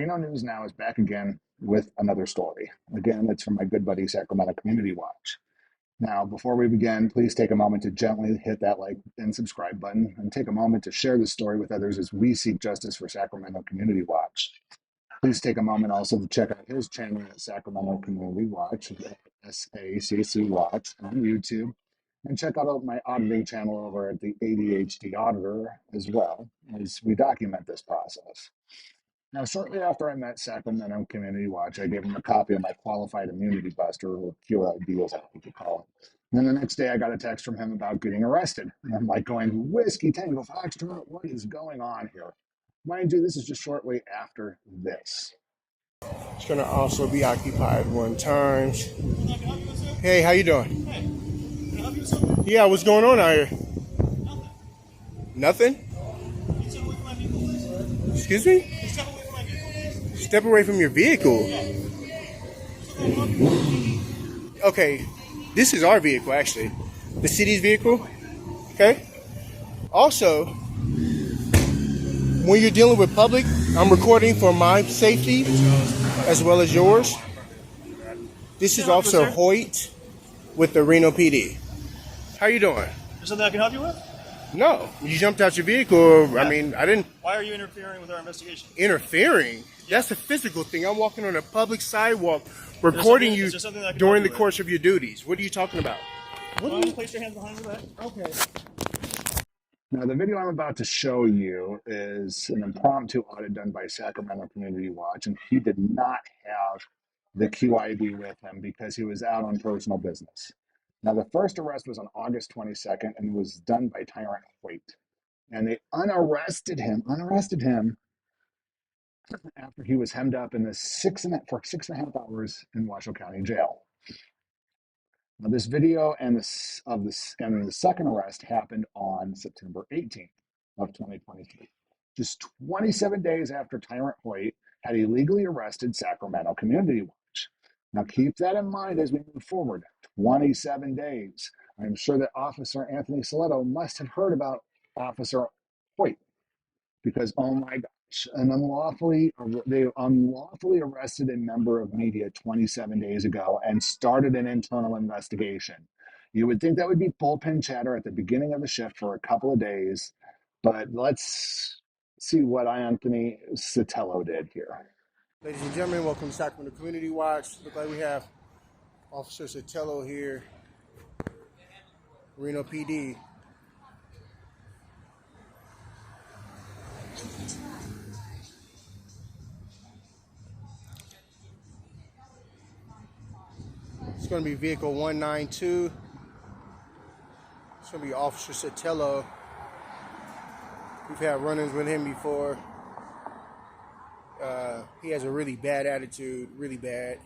Reno News Now is back again with another story. Again, it's from my good buddy Sacramento Community Watch. Now, before we begin, please take a moment to gently hit that like and subscribe button and take a moment to share this story with others as we seek justice for Sacramento Community Watch. Please take a moment also to check out his channel at Sacramento Community Watch, SACC Watch on YouTube, and check out my auditing channel over at the ADHD Auditor as well as we document this process. Now, shortly after I met Sacramento Community Watch, I gave him a copy of my Qualified Immunity Buster, or QIB as I like to call it. And then the next day I got a text from him about getting arrested. And I'm like going, Whiskey Tango Foxtrot, what is going on here? Mind you, this is just shortly after this. It's gonna also be occupied one time. Hey, how you doing? Hey, can I help you with something? Yeah, what's going on out here? Nothing. Nothing? Can you step away from my vehicle, please? Excuse me? Can you step away from my vehicle, please? Step away from your vehicle. Okay, this is our vehicle actually. The city's vehicle. Okay? Also, when you're dealing with public, I'm recording for my safety as well as yours. This is Officer Hoyt with the Reno PD. How you doing? Is something I can help you with? No, you jumped out your vehicle. Yeah. I mean, I didn't. Why are you interfering with our investigation? Interfering? That's a physical thing. I'm walking on a public sidewalk recording you during the course of your duties. What are you talking about? Why don't you place your hands behind your back? Okay. Now, the video I'm about to show you is an impromptu audit done by Sacramento Community Watch, and he did not have the QID with him because he was out on personal business. Now, the first arrest was on August 22nd and was done by Tyrant Hoyt. And they unarrested him after he was hemmed up in the for 6.5 hours in Washoe County Jail. Now, this video and the second arrest happened on September 18th of 2023, just 27 days after Tyrant Hoyt had illegally arrested Sacramento Community Watch. Now, keep that in mind as we move forward. 27 days. I'm sure that Officer Anthony Sotelo must have heard about Officer Hoyt because, oh my gosh, they unlawfully arrested a member of media 27 days ago and started an internal investigation. You would think that would be bullpen chatter at the beginning of the shift for a couple of days, but let's see what Anthony Sotelo did here. Ladies and gentlemen, welcome to Sacramento Community Watch. Look like we have Officer Sotelo here, Reno PD. It's going to be vehicle 192. It's going to be Officer Sotelo. We've had run-ins with him before. He has a really bad attitude, really bad.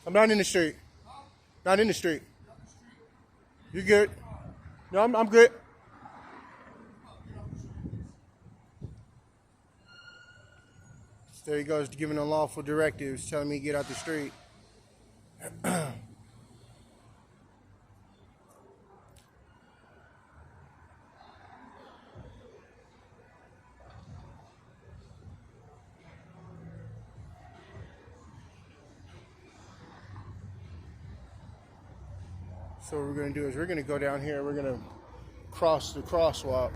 I'm not in the street. Not in the street. You good? No, I'm good. There he goes, giving unlawful directives, telling me to get out the street. So what we're going to do is we're going to go down here. We're going to cross the crosswalk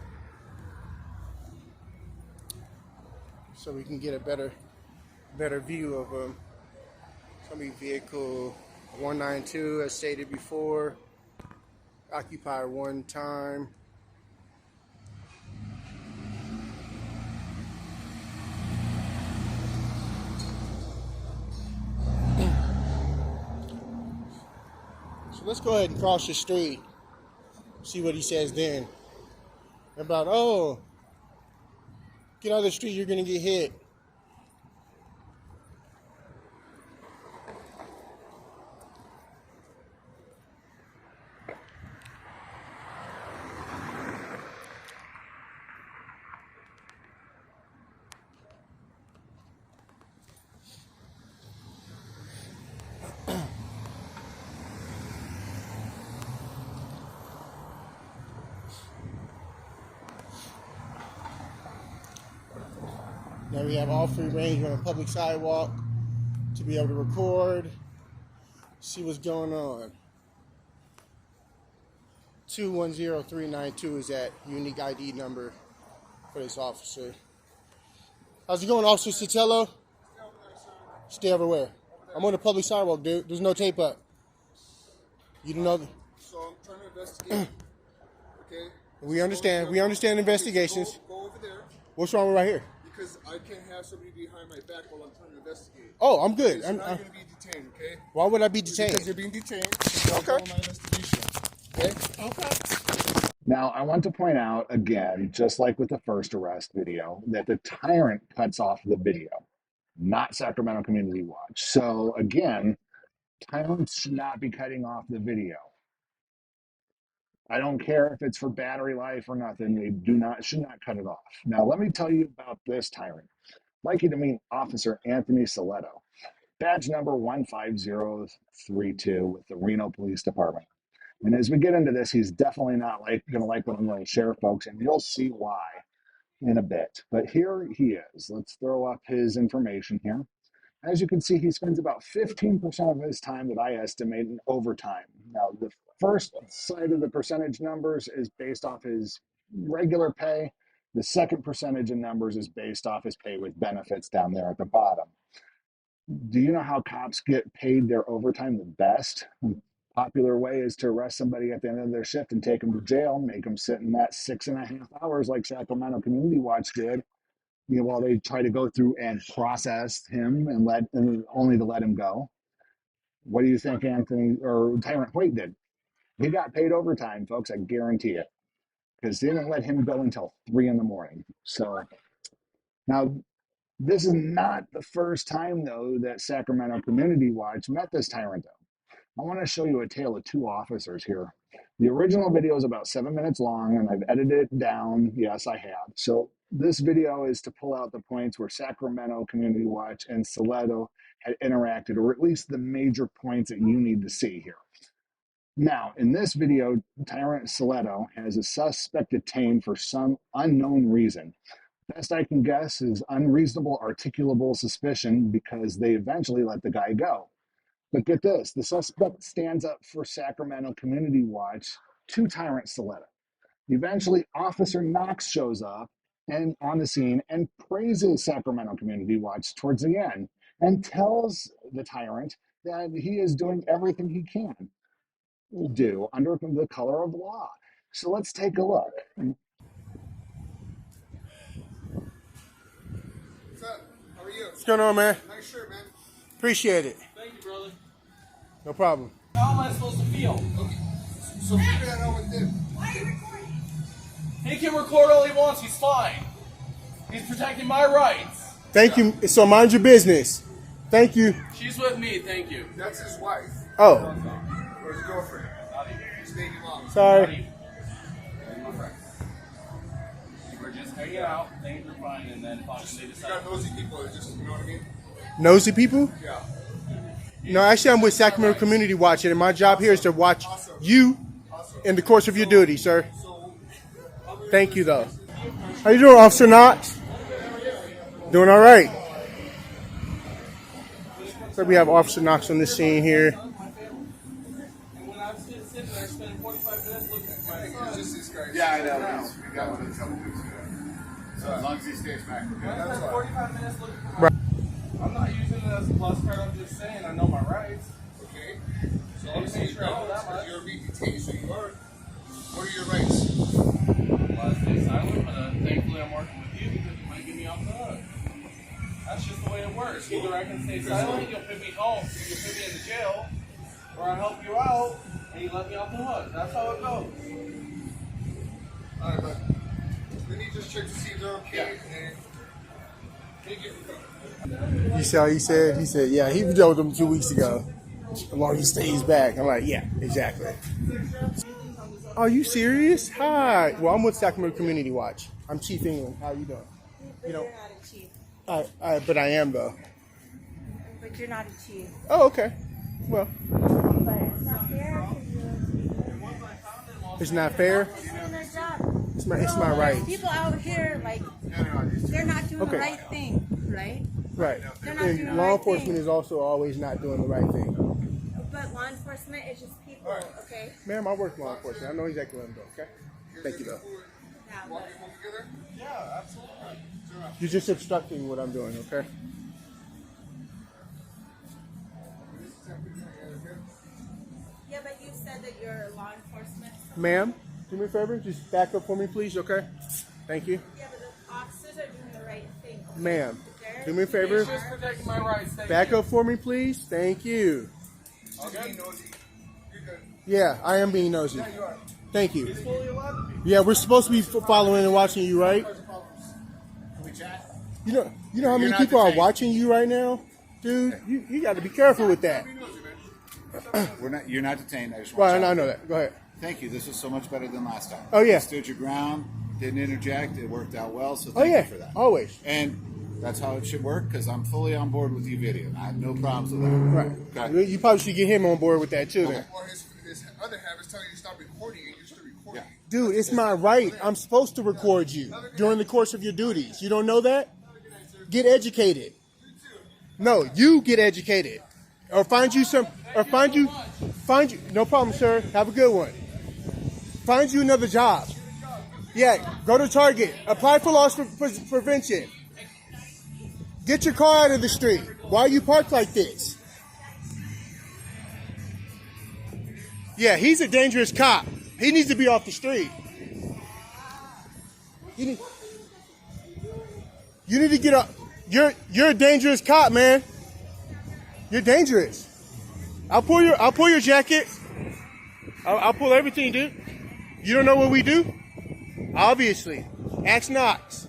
so we can get a better view of them. It's going to be vehicle 192, as stated before. Occupy one time. Let's go ahead and cross the street. See what he says then. About, oh, get out of the street, you're going to get hit. Now we have all free range on a public sidewalk to be able to record, see what's going on. 210392 is that unique ID number for this officer. How's it going, Officer Sotelo? Stay everywhere. I'm on the public sidewalk, dude. There's no tape up. You don't know. So I'm trying to investigate. Okay. We understand. We understand investigations. Go over there. What's wrong with right here? Because I can't have somebody behind my back while I'm trying to investigate. Oh, I'm good. You're not going to be detained, okay? Why would I be detained? Because you're being detained. Okay. My investigation. Okay. Okay. Now, I want to point out again, just like with the first arrest video, that the tyrant cuts off the video, not Sacramento Community Watch. So again, tyrants should not be cutting off the video. I don't care if it's for battery life or nothing. They should not cut it off. Now, let me tell you about this tyrant. I'd like you to meet Officer Anthony Sotelo, badge number 15032 with the Reno Police Department. And as we get into this, he's definitely not going to like what I'm going to share, folks, and you'll see why in a bit. But here he is. Let's throw up his information here. As you can see, he spends about 15% of his time that I estimate in overtime. Now, the first side of the percentage numbers is based off his regular pay. The second percentage in numbers is based off his pay with benefits down there at the bottom. Do you know how cops get paid their overtime the best? Popular way is to arrest somebody at the end of their shift and take them to jail, make them sit in that 6.5 hours like Sacramento Community Watch did, while they try to go through and process him and only to let him go. What do you think Anthony or Tyrant Hoyt did? He got paid overtime, folks, I guarantee it, because they didn't let him go until 3 in the morning. So now, this is not the first time, though, that Sacramento Community Watch met this tyrant, though. I want to show you a tale of two officers here. The original video is about 7 minutes long, and I've edited it down. Yes, I have. So this video is to pull out the points where Sacramento Community Watch and Sotelo had interacted, or at least the major points that you need to see here. Now, in this video, Tyrant Sotelo has a suspect detained for some unknown reason. Best I can guess is unreasonable articulable suspicion, because they eventually let the guy go. But get this, the suspect stands up for Sacramento Community Watch to Tyrant Sotelo. Eventually, Officer Knox shows up and on the scene and praises Sacramento Community Watch towards the end and tells the tyrant that he is doing everything he can do under the color of law. So let's take a look. What's up? How are you? What's going on, man? Nice shirt, man. Appreciate it. Thank you, brother. No problem. How am I supposed to feel? Okay. So figure that out with him. He can record all he wants. He's fine. He's protecting my rights. Thank you. So mind your business. Thank you. She's with me. Thank you. That's his wife. Oh, Or his girlfriend. His baby mom. sorry. My friend. We're just hanging out. Things are fine, and then fucking they You decide. got nosy people that just, you know what I mean? Nosy people? Yeah. No, actually, I'm with Sacramento Community Watch, and my job here is to watch you in the course of your duty, sir. So, Thank you, though. How you doing, Officer Knox? Doing all right. So we have Officer Knox on the scene here. And when I'm sitting there spending 45 minutes looking at my it's just this guy. Yeah, I know. We got one of the trouble dudes. So as long as he stays back, we're good. I spend 45 minutes looking for Right. I'm not using it as a plus card. I'm just saying I know my rights. Okay. So You obviously make you sure I know don't, that because much. you're being detained, so you are. What are your rights? Well, I stay silent, but thankfully I'm working with you because you might get me off the hook. That's just the way it works. Either I can stay silent, you'll put me home, you'll put me in the jail, or I help you out and you let me off the hook. That's how it goes. Alright, but then you just check to see if they're okay, and take it from You saw he said, yeah, he dealt with them 2 weeks ago. As long as he stays back. I'm like, yeah, exactly. Are you serious? Hi. Well, I'm with Sacramento Community Watch. I'm Chief England. How you doing? But You know, you're not a chief. but I am, though. But you're not a chief. Oh, okay. Well, But it's not fair because you're a chief. it's not fair. They're doing their job. It's my There's right. people out here like they're not doing the right thing, right? Right. They're not doing the And law right enforcement thing. is also always not doing the right thing. But law enforcement is just people, okay? Ma'am, I work law enforcement. I know exactly what I'm doing, okay? Thank you, though. Yeah, Walk people together? Yeah, absolutely. You're just obstructing what I'm doing, okay? yeah, but you said that you're law enforcement. Ma'am, do me a favor. Just back up for me, please, okay? Thank you. Yeah, but the officers are doing the right thing. Okay? Ma'am, They're- do me a favor. It's just protecting my rights. Thank Back you. up for me, please. Thank you. All good? You're good. Yeah, I am being nosy. Yeah, you are. Thank you. It's fully allowed to be. Yeah, we're supposed to be following and watching you, right? Can we chat? You know how You're many not people are detained. watching you right now, dude. You got to be careful with that. You're not detained. I just want Right, to I chat. know that. Go ahead. Thank you. This was so much better than last time. Oh, yeah. You stood your ground, didn't interject. It worked out well. So Oh thank yeah, you for that. always. And that's how it should work because I'm fully on board with you video. I have no problems with that. Right. Okay. You probably should get him on board with that too. Then. Or his other habit is telling you to stop recording and you're still recording. Yeah. Dude, it's my right. I'm supposed to record you during the course of your duties. You don't know that? Get educated. No, you get educated. Or find you. No problem, sir. Have a good one. Find you another job. Yeah, go to Target. Apply for loss prevention. Get your car out of the street. Why are you parked like this? Yeah, he's a dangerous cop. He needs to be off the street. You need to get up. You're a dangerous cop, man. You're dangerous. I'll pull your jacket. I'll pull everything, dude. You don't know what we do? Obviously. Ask Knox.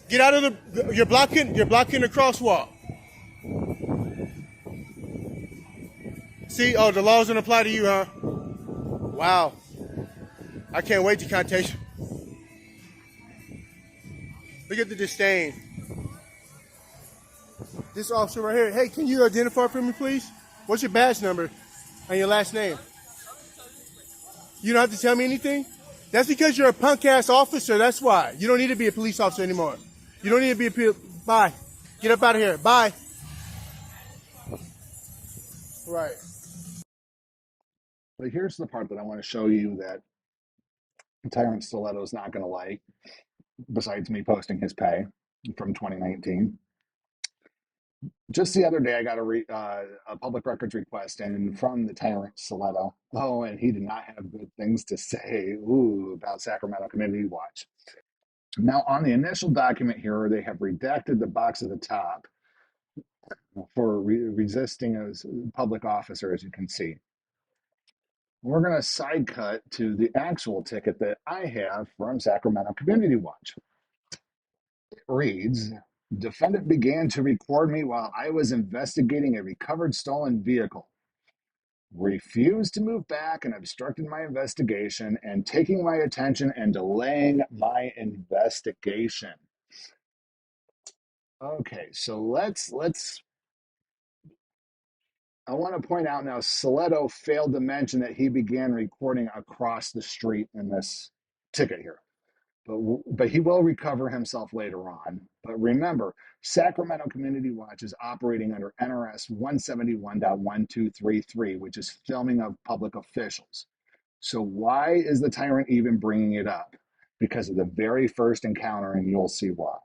Get out of you're blocking the crosswalk. See, the laws don't apply to you, huh? Wow. I can't wait to contact you. Look at the disdain. This officer right here. Hey, can you identify for me, please? What's your badge number and your last name? You don't have to tell me anything? That's because you're a punk-ass officer. That's why. You don't need to be a police officer anymore. You don't need to be Bye. Get up out of here. Bye. Right. But here's the part that I want to show you that Tyrant Sotelo is not going to like, besides me posting his pay from 2019. Just the other day, I got a public records request and from the Tyrant Sotelo. Oh, and he did not have good things to say about Sacramento Community Watch. Now, on the initial document here, they have redacted the box at the top for resisting as public officer, as you can see. We're going to side cut to the actual ticket that I have from Sacramento Community Watch. It reads, defendant began to record me while I was investigating a recovered stolen vehicle. Refused to move back and obstructed my investigation and taking my attention and delaying my investigation. Okay, so let's I want to point out now, Sotelo failed to mention that he began recording across the street in this ticket here. But he will recover himself later on. But remember, Sacramento Community Watch is operating under NRS 171.1233, which is filming of public officials. So why is the tyrant even bringing it up? Because of the very first encounter, and you'll see why.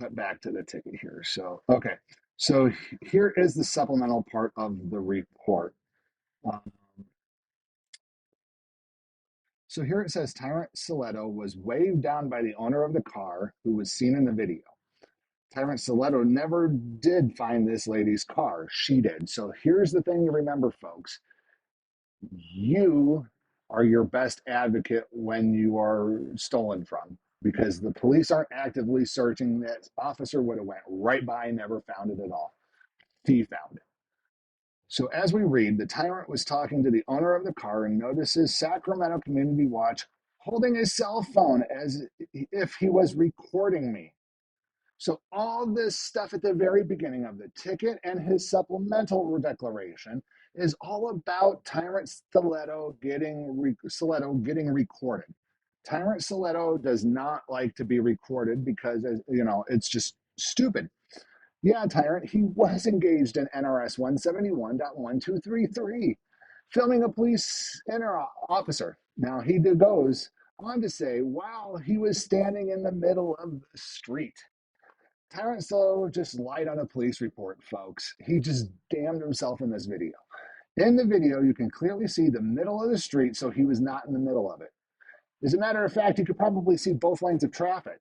Put back to the ticket here. So, okay. So here is the supplemental part of the report. So here it says Tyrant Sotelo was waved down by the owner of the car who was seen in the video. Tyrant Sotelo never did find this lady's car. She did. So here's the thing to remember, folks. You are your best advocate when you are stolen from, because the police aren't actively searching. That officer would have went right by, never found it at all. He found it. So as we read, the tyrant was talking to the owner of the car and notices Sacramento Community Watch holding a cell phone as if he was recording me. So all this stuff at the very beginning of the ticket and his supplemental declaration is all about Tyrant Sotelo getting recorded. Tyrant Sotelo does not like to be recorded because, you know, it's just stupid. Yeah, Tyrant, he was engaged in NRS 171.1233, filming a police officer. Now, he goes on to say, while he was standing in the middle of the street. Tyrant Sotelo just lied on a police report, folks. He just damned himself in this video. In the video, you can clearly see the middle of the street, so he was not in the middle of it. As a matter of fact, you could probably see both lanes of traffic.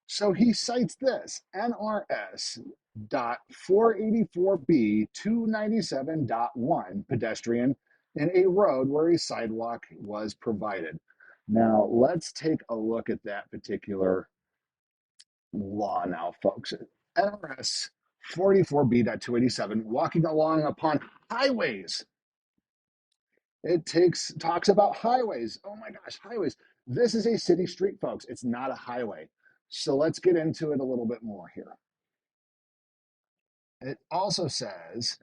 So he cites this NRS.484B 297.1 pedestrian in a road where a sidewalk was provided. Now, let's take a look at that particular law now, folks. NRS 44B.287, walking along upon highways. It talks about highways. Oh my gosh, highways. This is a city street, folks. It's not a highway. So let's get into it a little bit more here. It also says,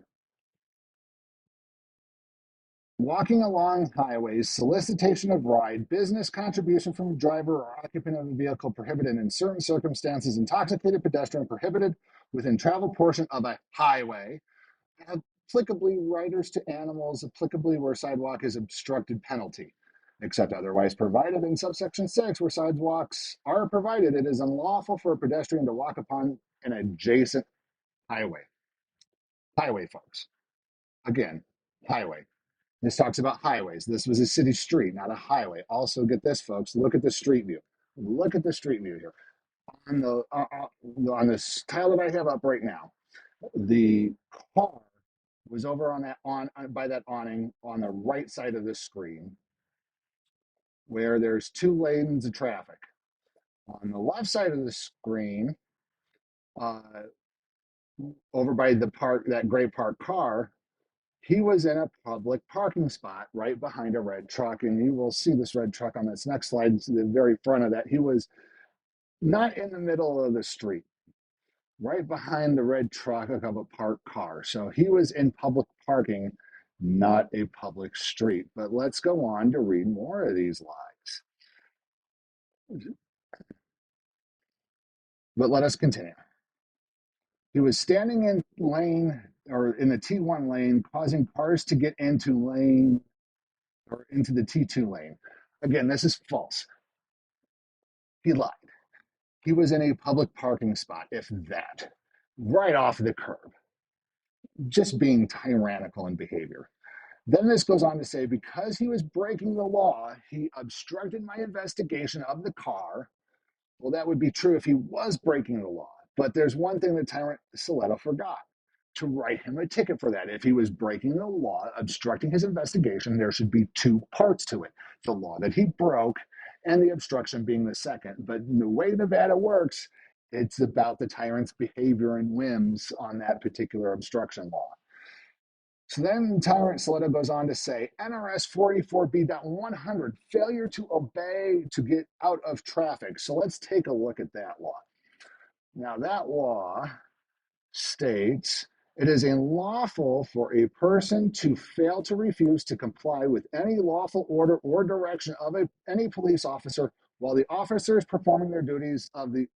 walking along highways, solicitation of ride, business contribution from a driver or occupant of a vehicle prohibited in certain circumstances, intoxicated pedestrian prohibited within travel portion of a highway, applicably riders to animals, applicably where sidewalk is obstructed penalty, except otherwise provided in subsection 6, where sidewalks are provided, it is unlawful for a pedestrian to walk upon an adjacent highway. Highway, folks. Again, highway. This talks about highways. This was a city street, not a highway. Also, get this, folks. Look at the street view. Look at the street view here. On this tile that I have up right now, the car was over on that by that awning on the right side of the screen, where there's 2 lanes of traffic. On the left side of the screen, over by that gray parked car, he was in a public parking spot right behind a red truck, and you will see this red truck on this next slide, the very front of that. He was not in the middle of the street, right behind the red truck of a parked car. So he was in public parking, not a public street. But let's go on to read more of these lies. But let us continue. He was standing in lane or in the T1 lane, causing cars to get into lane or into the T2 lane. Again, this is false. He lied. He was in a public parking spot, if that, right off the curb, just being tyrannical in behavior. Then this goes on to say, because he was breaking the law, he obstructed my investigation of the car. Well, that would be true if he was breaking the law. But there's one thing that Tyrant Sotelo forgot, to write him a ticket for that. If he was breaking the law, obstructing his investigation, there should be 2 parts to it. The law that he broke and the obstruction being the second. But the way Nevada works, it's about the tyrant's behavior and whims on that particular obstruction law. So then Tyrant Sotelo goes on to say, NRS 44B.100, failure to obey to get out of traffic. So let's take a look at that law. Now that law states, it is unlawful for a person to fail to refuse to comply with any lawful order or direction of any police officer while the officer is performing their duties of the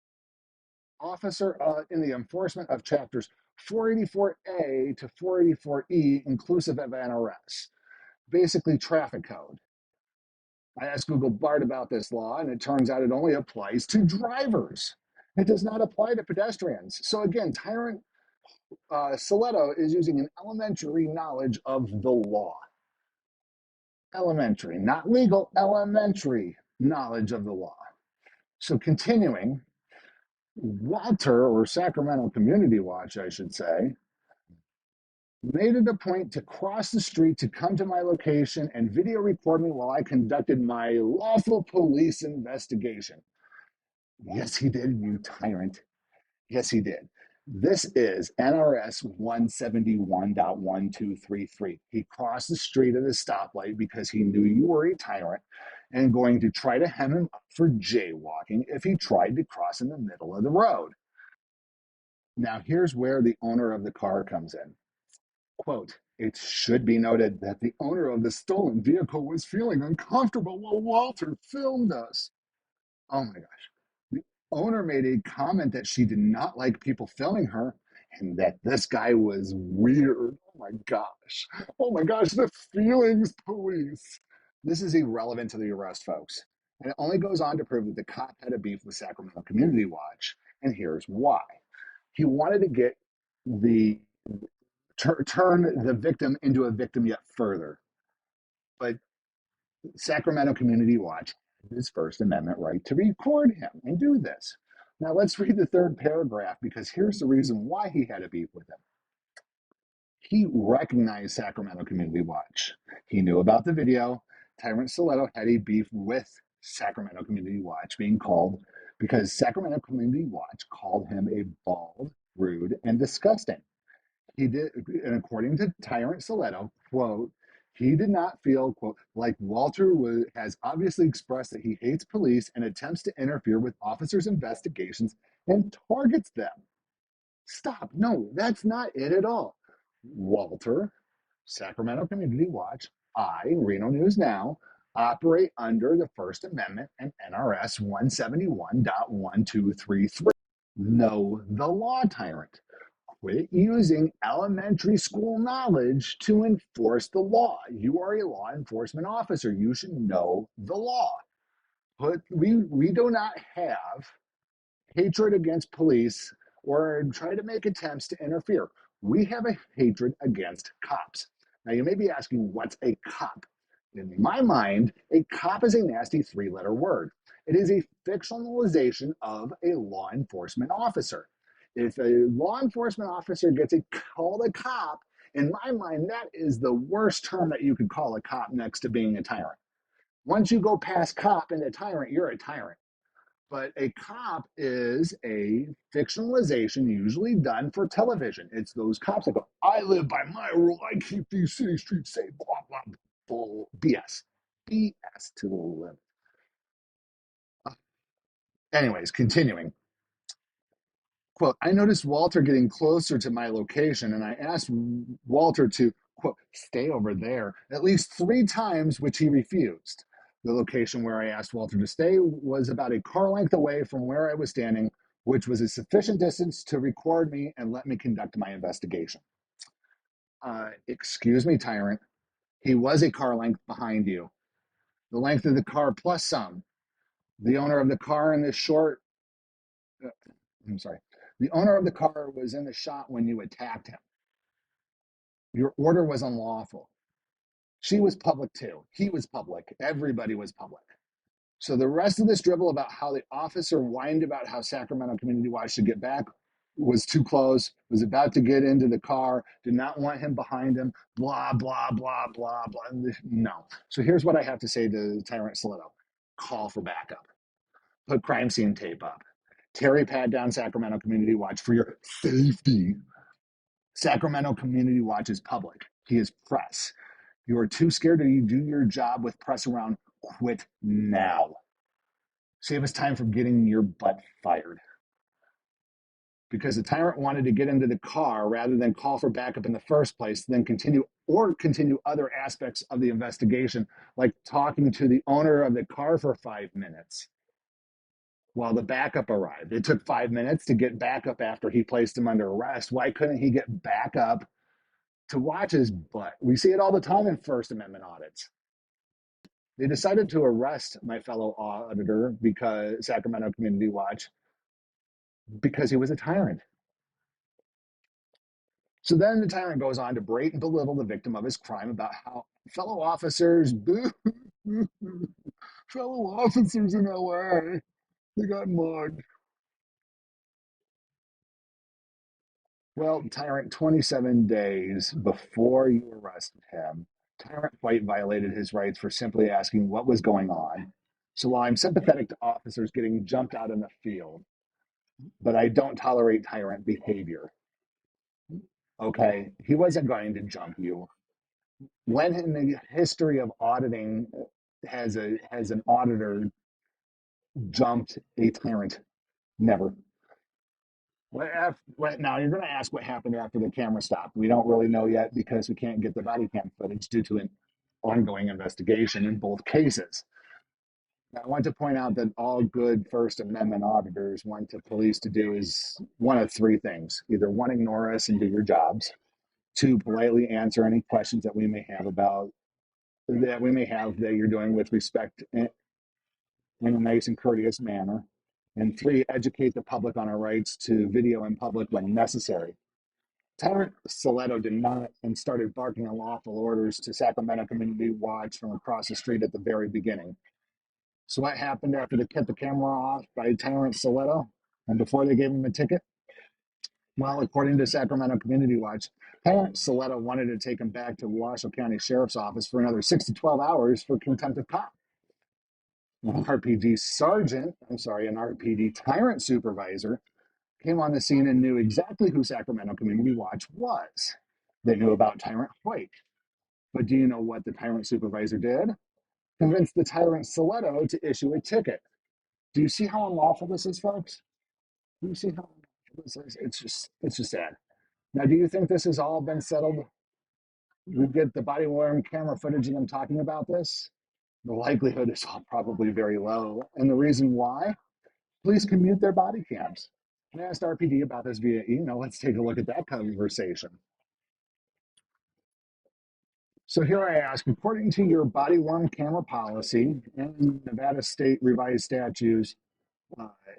officer in the enforcement of chapters 484A to 484E, inclusive of NRS, basically traffic code. I asked Google Bard about this law, and it turns out it only applies to drivers. It does not apply to pedestrians. So again, Tyrant Sotelo is using an elementary knowledge of the law. Elementary, not legal, elementary knowledge of the law. So continuing, Walter, or Sacramento Community Watch, I should say, made it a point to cross the street to come to my location and video record me while I conducted my lawful police investigation. Yes, he did, you tyrant. Yes, he did. This is NRS 171.1233. He crossed the street at a stoplight because he knew you were a tyrant and going to try to hem him up for jaywalking if he tried to cross in the middle of the road. Now, here's where the owner of the car comes in. Quote, it should be noted that the owner of the stolen vehicle was feeling uncomfortable while Walter filmed us. Oh my gosh. The owner made a comment that she did not like people filming her and that this guy was weird. Oh my gosh. Oh my gosh, the feelings police. This is irrelevant to the arrest, folks. And it only goes on to prove that the cop had a beef with Sacramento Community Watch. And here's why. He wanted to get the turn the victim into a victim yet further. But Sacramento Community Watch had his First Amendment right to record him and do this. Now let's read the third paragraph because here's the reason why he had a beef with him. He recognized Sacramento Community Watch. He knew about the video. Tyrant Sotelo had a beef with Sacramento Community Watch being called because Sacramento Community Watch called him a bald, rude, and disgusting. He did, and according to Tyrant Sotelo, quote, he did not feel, quote, like Walter has obviously expressed that he hates police and attempts to interfere with officers' investigations and targets them. Stop. No, that's not it at all. Walter, Sacramento Community Watch, Reno News Now, operate under the First Amendment and NRS 171.1233. Know the law, Tyrant. Quit using elementary school knowledge to enforce the law. You are a law enforcement officer. You should know the law. We do not have hatred against police or try to make attempts to interfere. We have a hatred against cops. Now, you may be asking, what's a cop? In my mind, a cop is a nasty three-letter word. It is a fictionalization of a law enforcement officer. If a law enforcement officer gets called a cop, in my mind, that is the worst term that you could call a cop next to being a tyrant. Once you go past cop into tyrant, you're a tyrant. But a cop is a fictionalization usually done for television. It's those cops that go, I live by my rule, I keep these city streets safe, blah, blah, bull, BS. BS to the limit. Anyways, continuing. Quote, I noticed Walter getting closer to my location and I asked Walter to, quote, stay over there at least 3 times, which he refused. The location where I asked Walter to stay was about a car length away from where I was standing, which was a sufficient distance to record me and let me conduct my investigation. Excuse me, Tyrant. He was a car length behind you. The length of the car plus some. The owner of the car in this short, I'm sorry. The owner of the car was in the shot when you attacked him. Your order was unlawful. She was public too. He was public. Everybody was public. So the rest of this dribble about how the officer whined about how Sacramento Community Watch should get back was too close, was about to get into the car, did not want him behind him, blah, blah, blah, blah, blah. No. So here's what I have to say to Tyrant Sotelo. Call for backup. Put crime scene tape up. Terry pat down Sacramento Community Watch for your safety. Sacramento Community Watch is public. He is press. You are too scared to do your job with press around. Quit now. Save us time from getting your butt fired. Because the tyrant wanted to get into the car rather than call for backup in the first place, then continue other aspects of the investigation, like talking to the owner of the car for 5 minutes while the backup arrived. It took 5 minutes to get backup after he placed him under arrest. Why couldn't he get backup to watch his butt? We see it all the time in First Amendment audits. They decided to arrest my fellow auditor because Sacramento Community Watch because he was a tyrant. So then the tyrant goes on to berate and belittle the victim of his crime about how fellow officers, fellow officers in LA, they got mugged. Well, Tyrant, 27 days before you arrested him, Tyrant White violated his rights for simply asking what was going on. So while I'm sympathetic to officers getting jumped out in the field, but I don't tolerate tyrant behavior. Okay, he wasn't going to jump you. When in the history of auditing has an auditor jumped a tyrant? Never. Now you're going to ask what happened after the camera stopped. We don't really know yet because we can't get the body cam footage due to an ongoing investigation in both cases. I want to point out that all good First Amendment auditors want the police to do is one of three things. Either one, ignore us and do your jobs. Two, politely answer any questions that we may have that you're doing with respect in a nice and courteous manner. And three, educate the public on our rights to video in public when necessary. Tyrant Sotelo did not and started barking unlawful orders to Sacramento Community Watch from across the street at the very beginning. So what happened after they cut the camera off by Tyrant Sotelo and before they gave him a ticket? Well, according to Sacramento Community Watch, Tyrant Sotelo wanted to take him back to Washoe County Sheriff's Office for another 6 to 12 hours for contempt of cop. An RPD Tyrant supervisor came on the scene and knew exactly who Sacramento Community Watch was. They knew about Tyrant Hoyt. But do you know what the Tyrant supervisor did? Convinced the Tyrant Sotelo to issue a ticket. Do you see how unlawful this is, folks? Do you see how unlawful this is? It's just sad. Now, do you think this has all been settled? We get the body worn camera footage of them talking about this. The likelihood is probably very low. And the reason why? Police can mute their body cams. I asked RPD about this via email. Let's take a look at that conversation. So here I ask, according to your body worn camera policy and Nevada State Revised Statutes,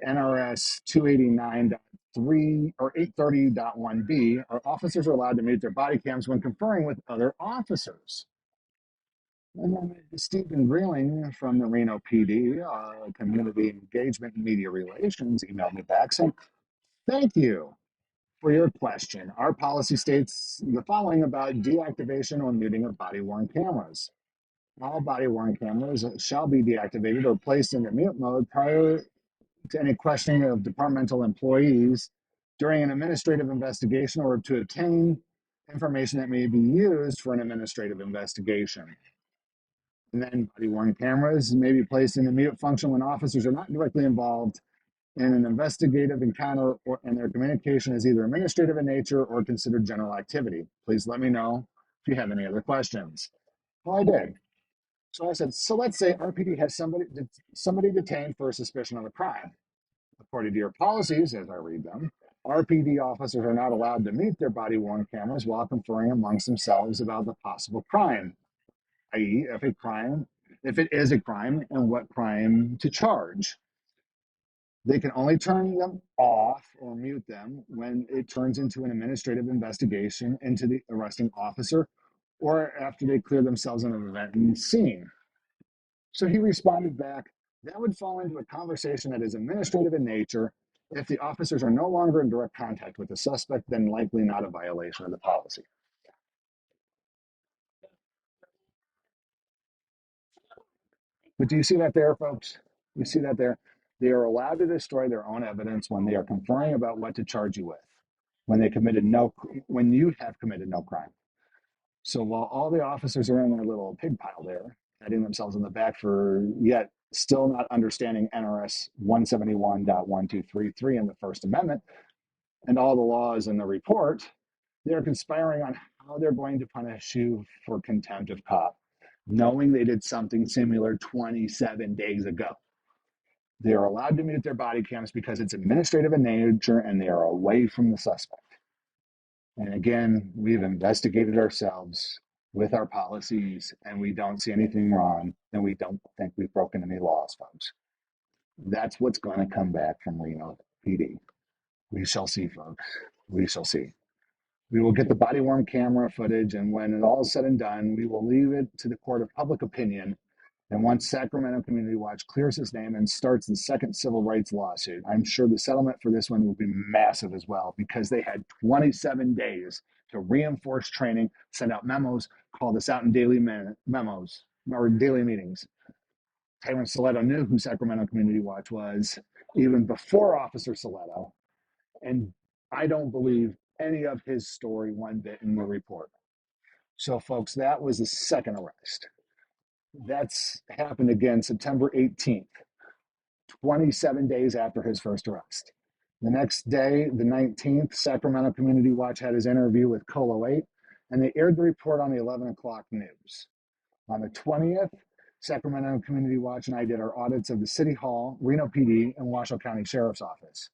NRS 289.3 or 830.1b, are officers allowed to mute their body cams when conferring with other officers? And then Stephen Greeling from the Reno PD, Community Engagement and Media Relations, emailed me back saying, thank you for your question. Our policy states the following about deactivation or muting of body-worn cameras. All body-worn cameras shall be deactivated or placed into mute mode prior to any questioning of departmental employees during an administrative investigation or to obtain information that may be used for an administrative investigation. And then body-worn cameras may be placed in the mute function when officers are not directly involved in an investigative encounter and their communication is either administrative in nature or considered general activity. Please let me know if you have any other questions. Well, I did. So I said, so let's say RPD has somebody detained for suspicion of a crime. According to your policies, as I read them, RPD officers are not allowed to mute their body-worn cameras while conferring amongst themselves about the possible crime, i.e., if it is a crime, and what crime to charge. They can only turn them off or mute them when it turns into an administrative investigation into the arresting officer or after they clear themselves in an event and scene. So he responded back, that would fall into a conversation that is administrative in nature. If the officers are no longer in direct contact with the suspect, then likely not a violation of the policy. But do you see that there, folks? You see that there? They are allowed to destroy their own evidence when they are conferring about what to charge you with, when you have committed no crime. So while all the officers are in their little pig pile there, patting themselves on the back for yet still not understanding NRS 171.1233 in the First Amendment and all the laws in the report, they're conspiring on how they're going to punish you for contempt of cop, knowing they did something similar 27 days ago. They are allowed to mute their body cams because it's administrative in nature and they are away from the suspect. And again, we've investigated ourselves with our policies and we don't see anything wrong and we don't think we've broken any laws, folks. That's what's going to come back from Reno PD. We shall see, folks. We shall see. We will get the body-worn camera footage, and when it all is said and done, we will leave it to the court of public opinion. And once Sacramento Community Watch clears his name and starts the second civil rights lawsuit, I'm sure the settlement for this one will be massive as well because they had 27 days to reinforce training, send out memos, call this out in daily memos or daily meetings. Tyrant Sotelo knew who Sacramento Community Watch was even before Officer Sotelo, and I don't believe any of his story one bit in the report. So, folks, that was the second arrest. That's happened again September 18th, 27 days after his first arrest. The next day, the 19th, Sacramento Community Watch had his interview with Colo 8, and they aired the report on the 11 o'clock news. On the 20th, Sacramento Community Watch and I did our audits of the City Hall, Reno PD, and Washoe County Sheriff's Office.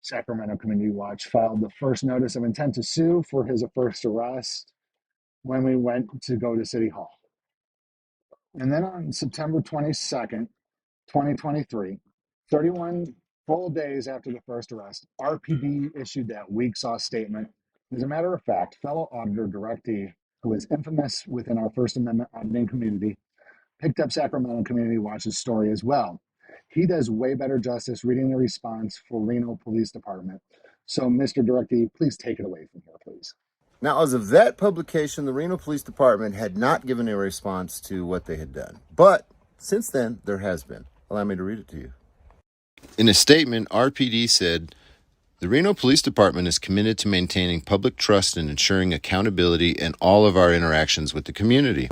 Sacramento Community Watch filed the first notice of intent to sue for his first arrest when we went to go to City Hall. And then on September 22nd, 2023, 31 full days after the first arrest, RPD issued that weak sauce statement. As a matter of fact, fellow auditor Directy, who is infamous within our First Amendment auditing community, picked up Sacramento Community Watch's story as well. He does way better justice reading the response for Reno Police Department. So, Mr. Directy, please take it away from here, please. Now, as of that publication, the Reno Police Department had not given a response to what they had done. But since then, there has been. Allow me to read it to you. In a statement, RPD said, "The Reno Police Department is committed to maintaining public trust and ensuring accountability in all of our interactions with the community.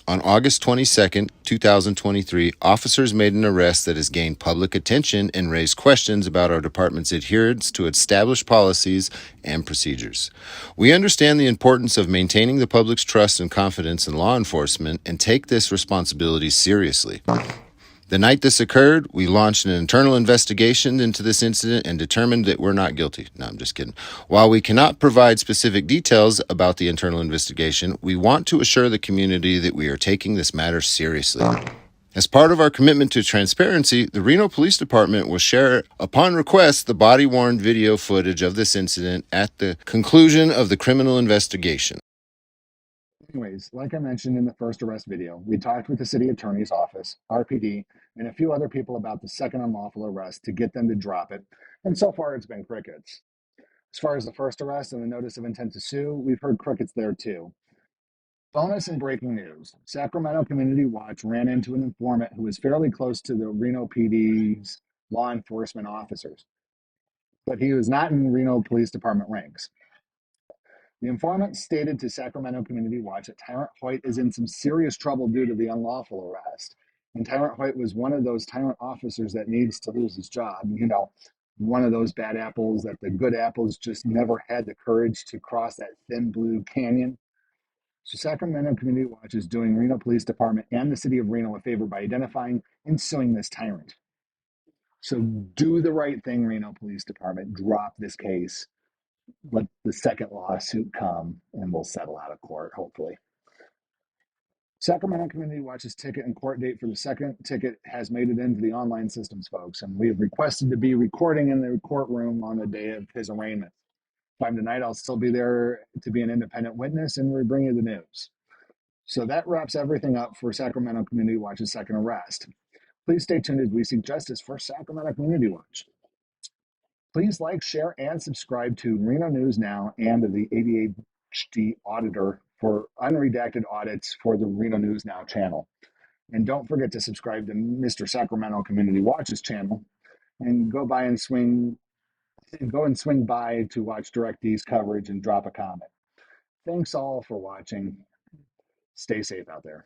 On August 22nd, 2023, officers made an arrest that has gained public attention and raised questions about our department's adherence to established policies and procedures. We understand the importance of maintaining the public's trust and confidence in law enforcement and take this responsibility seriously. The night this occurred, we launched an internal investigation into this incident and determined that we're not guilty." No, I'm just kidding. "While we cannot provide specific details about the internal investigation, we want to assure the community that we are taking this matter seriously. As part of our commitment to transparency, the Reno Police Department will share, upon request, the body-worn video footage of this incident at the conclusion of the criminal investigation." Anyways, like I mentioned in the first arrest video, we talked with the city attorney's office, RPD, and a few other people about the second unlawful arrest to get them to drop it. And so far, it's been crickets. As far as the first arrest and the notice of intent to sue, we've heard crickets there too. Bonus and breaking news. Sacramento Community Watch ran into an informant who was fairly close to the Reno PD's law enforcement officers, but he was not in Reno Police Department ranks. The informant stated to Sacramento Community Watch that Tyrant Hoyt is in some serious trouble due to the unlawful arrest. And Tyrant Hoyt was one of those tyrant officers that needs to lose his job. You know, one of those bad apples that the good apples just never had the courage to cross that thin blue canyon. So Sacramento Community Watch is doing Reno Police Department and the city of Reno a favor by identifying and suing this tyrant. So do the right thing, Reno Police Department. Drop this case. Let the second lawsuit come and we'll settle out of court, hopefully. Sacramento Community Watch's ticket and court date for the second ticket has made it into the online systems, folks, and we have requested to be recording in the courtroom on the day of his arraignment. If I'm tonight, I'll still be there to be an independent witness and we bring you the news. So that wraps everything up for Sacramento Community Watch's second arrest. Please stay tuned as we seek justice for Sacramento Community Watch. Please like, share, and subscribe to Reno News Now and the ADHD Auditor for unredacted audits for the Reno News Now channel. And don't forget to subscribe to Mr. Sacramento Community Watch's channel and go and swing by to watch DirectD's coverage and drop a comment. Thanks all for watching. Stay safe out there.